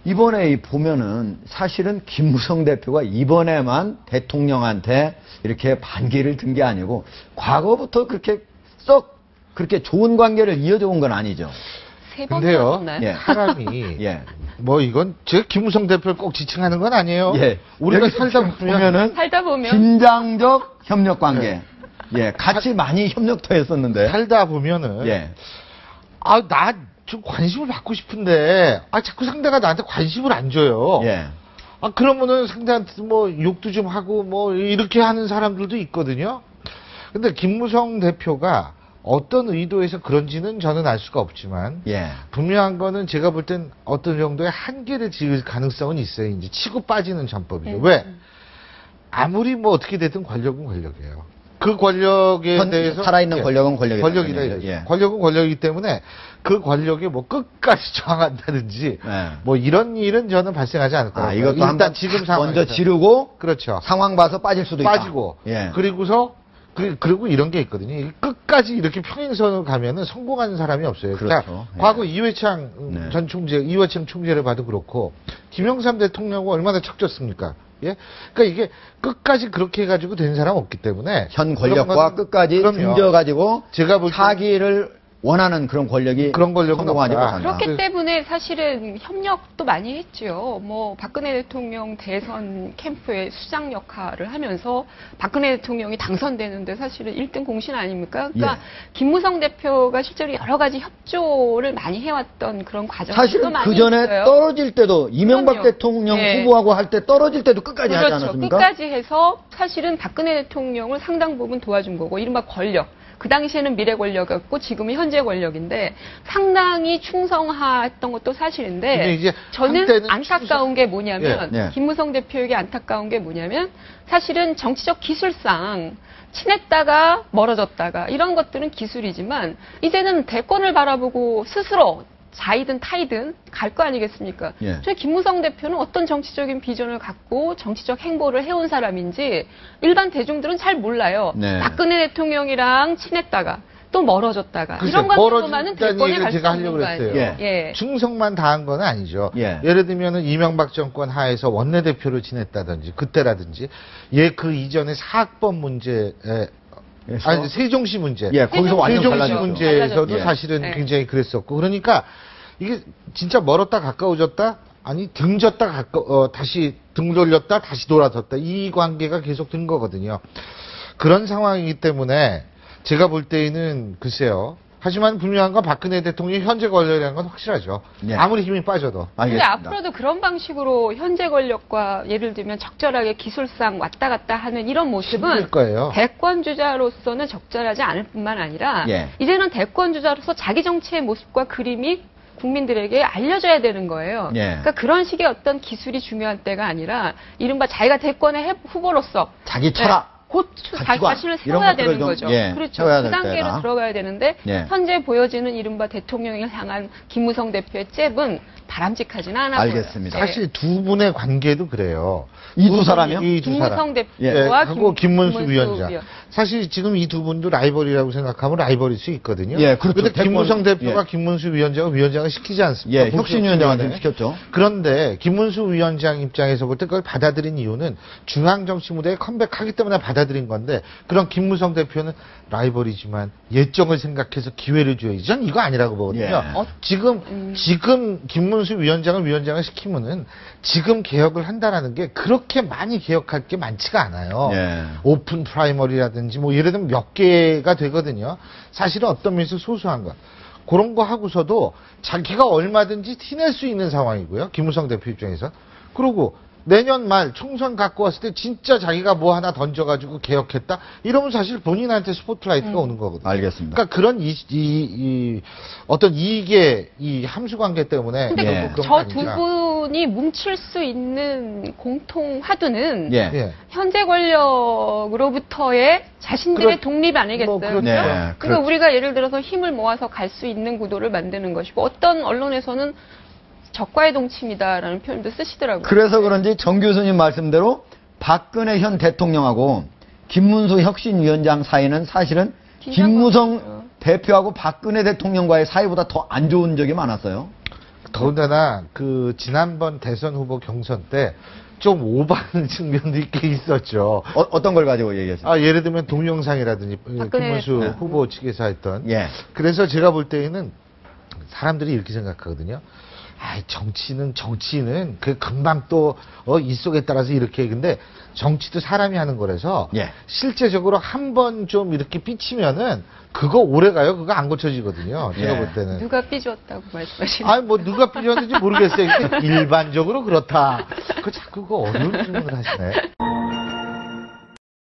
이번에 보면은 사실은 김무성 대표가 이번에만 대통령한테 이렇게 반기를 든 게 아니고 과거부터 그렇게 썩 그렇게 좋은 관계를 이어져 온 건 아니죠. 근데요, 예. 사람이 예. 뭐 이건 제가 김무성 대표를 꼭 지칭하는 건 아니에요. 예. 우리가 살다 보면 긴장적 협력 관계. 예. 같이 많이 협력도 했었는데. 살다 보면은 예. 나 좀 관심을 받고 싶은데 자꾸 상대가 나한테 관심을 안 줘요. 예. 그러면은 상대한테 뭐 욕도 좀 하고 뭐 이렇게 하는 사람들도 있거든요. 근데 김무성 대표가 어떤 의도에서 그런지는 저는 알 수가 없지만 예. 분명한 거는 제가 볼 땐 어떤 정도의 한계를 지을 가능성은 있어요. 이제 치고 빠지는 전법이죠. 왜? 아무리 뭐 어떻게 됐든 권력은 권력이에요. 그 권력에 대해서 살아있는 권력은 권력이다. 권력이다. 예. 권력은 권력이기 때문에 그 권력에 뭐 끝까지 저항한다든지 예. 뭐 이런 일은 저는 발생하지 않을 거라고. 이것도 일단 한번 지금 상황에서 먼저 지르고 그렇죠. 상황 봐서 빠질 수도 있다. 빠지고 예. 그리고 이런 게 있거든요. 끝까지 이렇게 평행선을 가면은 성공하는 사람이 없어요. 그렇죠. 예. 과거 이회창 네. 전 총재, 이회창 총재를 봐도 그렇고 김영삼 대통령과 얼마나 척졌습니까? 예? 그러니까 이게 끝까지 그렇게 해가지고 된 사람 없기 때문에 현 권력과 끝까지 등져가지고 제가 볼 사기를 원하는 그런 권력이 그런 권력은 성공하지 없다. 못한다. 그렇기 때문에 사실은 협력도 많이 했죠. 뭐 박근혜 대통령 대선 캠프의 수장 역할을 하면서 박근혜 대통령이 당선되는데 사실은 1등 공신 아닙니까? 그러니까 김무성 대표가 실제로 여러 가지 협조를 많이 해왔던 그런 과정도 사실은 많이 그 전에 있어요. 떨어질 때도 이명박 그럼요. 대통령 예. 후보하고 할 때 떨어질 때도 끝까지 하지 그렇죠. 않았습니까? 끝까지 해서 사실은 박근혜 대통령을 상당 부분 도와준 거고 이른바 권력. 그 당시에는 미래 권력이었고 지금은 현재 권력인데 상당히 충성했던 것도 근데 사실인데 이제 저는 한때는 안타까운 게 뭐냐면 예. 김무성 대표에게 안타까운 게 뭐냐면 사실은 정치적 기술상 친했다가 멀어졌다가 이런 것들은 기술이지만 이제는 대권을 바라보고 스스로 자이든 타이든 갈 거 아니겠습니까? 예. 저희 김무성 대표는 어떤 정치적인 비전을 갖고 정치적 행보를 해온 사람인지 일반 대중들은 잘 몰라요. 네. 박근혜 대통령이랑 친했다가 또 멀어졌다가 글쎄, 이런 것만은 멀어진다는 대권에 얘기를 갈 수 제가 있는 하려고 거 아니에요. 그랬어요. 예. 충성만 다한 건 아니죠. 예. 예를 들면은 이명박 정권 하에서 원내대표를 지냈다든지 그때라든지 그 이전에 사학번 문제에 세종시 문제. 예, 거기서 완전 세종시 달라졌죠. 문제에서도 달라졌죠. 사실은 예. 굉장히 그랬었고. 그러니까 이게 진짜 멀었다 가까워졌다? 아니, 등졌다 다시 등 돌렸다 다시 돌아섰다. 이 관계가 계속 된 거거든요. 그런 상황이기 때문에 제가 볼 때에는 글쎄요. 하지만 분명한 건 박근혜 대통령이 현재 권력이라는 건 확실하죠. 예. 아무리 힘이 빠져도. 근데 알겠습니다. 앞으로도 그런 방식으로 현재 권력과 예를 들면 적절하게 기술상 왔다 갔다 하는 이런 모습은 힘들 거예요. 대권 주자로서는 적절하지 않을 뿐만 아니라 예. 이제는 대권 주자로서 자기 정치의 모습과 그림이 국민들에게 알려져야 되는 거예요. 예. 그러니까 그런 식의 어떤 기술이 중요한 때가 아니라 이른바 자기가 대권의 후보로서 자기 철학. 곧 가치관, 자신을 이런 세워야 것들을 되는 좀, 거죠. 예, 그렇죠. 세워야 그 될 단계로 때다. 들어가야 되는데 예. 현재 보여지는 이른바 대통령을 향한 김무성 대표의 잽은 바람직하지는 않아 보여요. 알겠습니다. 사실 두 분의 관계도 그래요. 이 두 사람이요? 이 두 김무성 사람. 대표와 하고 김문수 위원장. 위원. 사실 지금 이 두 분도 라이벌이라고 생각하면 라이벌일 수 있거든요. 예, 그렇죠. 근데 김무성 대권, 대표가 김문수 위원장을 시키지 않습니까? 예, 혁신위원장한테 네. 시켰죠. 그런데 김문수 위원장 입장에서 볼 때 그걸 받아들인 이유는 중앙정치 무대에 컴백하기 때문에 받아들인 건데 그런 김무성 대표는 라이벌이지만 예정을 생각해서 기회를 줘야지. 전 이거 아니라고 보거든요. 예. 지금 김문수 위원장을 시키면은 지금 개혁을 한다라는 게 그렇게 많이 개혁할 게 많지가 않아요. 예. 오픈 프라이머리라든지 뭐 예를 들면 몇 개가 되거든요. 사실은 어떤 면에서 소소한 것. 그런 거 하고서도 자기가 얼마든지 티낼 수 있는 상황이고요. 김무성 대표 입장에서. 그리고 내년 말 총선 갖고 왔을 때 진짜 자기가 뭐 하나 던져가지고 개혁했다? 이러면 사실 본인한테 스포트라이트가 오는 거거든요. 알겠습니다. 그러니까 그런 어떤 이익의 이 함수 관계 때문에 근데 예. 저 두 분이 뭉칠 수 있는 공통 화두는 예. 예. 현재 권력으로부터의 자신들의 독립 아니겠어요? 뭐 그렇죠. 네, 그러니까 그렇죠. 우리가 예를 들어서 힘을 모아서 갈 수 있는 구도를 만드는 것이고 어떤 언론에서는 적과의 동침이다라는 표현도 쓰시더라고요. 그래서 그런지 정 교수님 말씀대로 박근혜 현 대통령하고 김문수 혁신위원장 사이는 사실은 김무성 대표하고 박근혜 대통령과의 사이보다 더 안 좋은 적이 많았어요. 더군다나 그 지난번 대선 후보 경선 때 좀 오바하는 측면도 있게 있었죠. 어떤 걸 가지고 얘기하셨어요? 예를 들면 동영상이라든지 박근혜 김문수 후보 측에서 했던. 예. 그래서 제가 볼 때에는 사람들이 이렇게 생각하거든요. 정치는 그 금방 또 이 속에 따라서 이렇게. 근데 정치도 사람이 하는 거라서 예. 실제적으로 한 번 좀 이렇게 삐치면은 그거 오래 가요. 그거 안 고쳐지거든요. 제가 예. 볼 때는. 누가 삐졌다고 말씀하시는 뭐 누가 삐졌는지 모르겠어요. 일반적으로 그렇다. 자꾸 그거 어려운 질문을 하시네.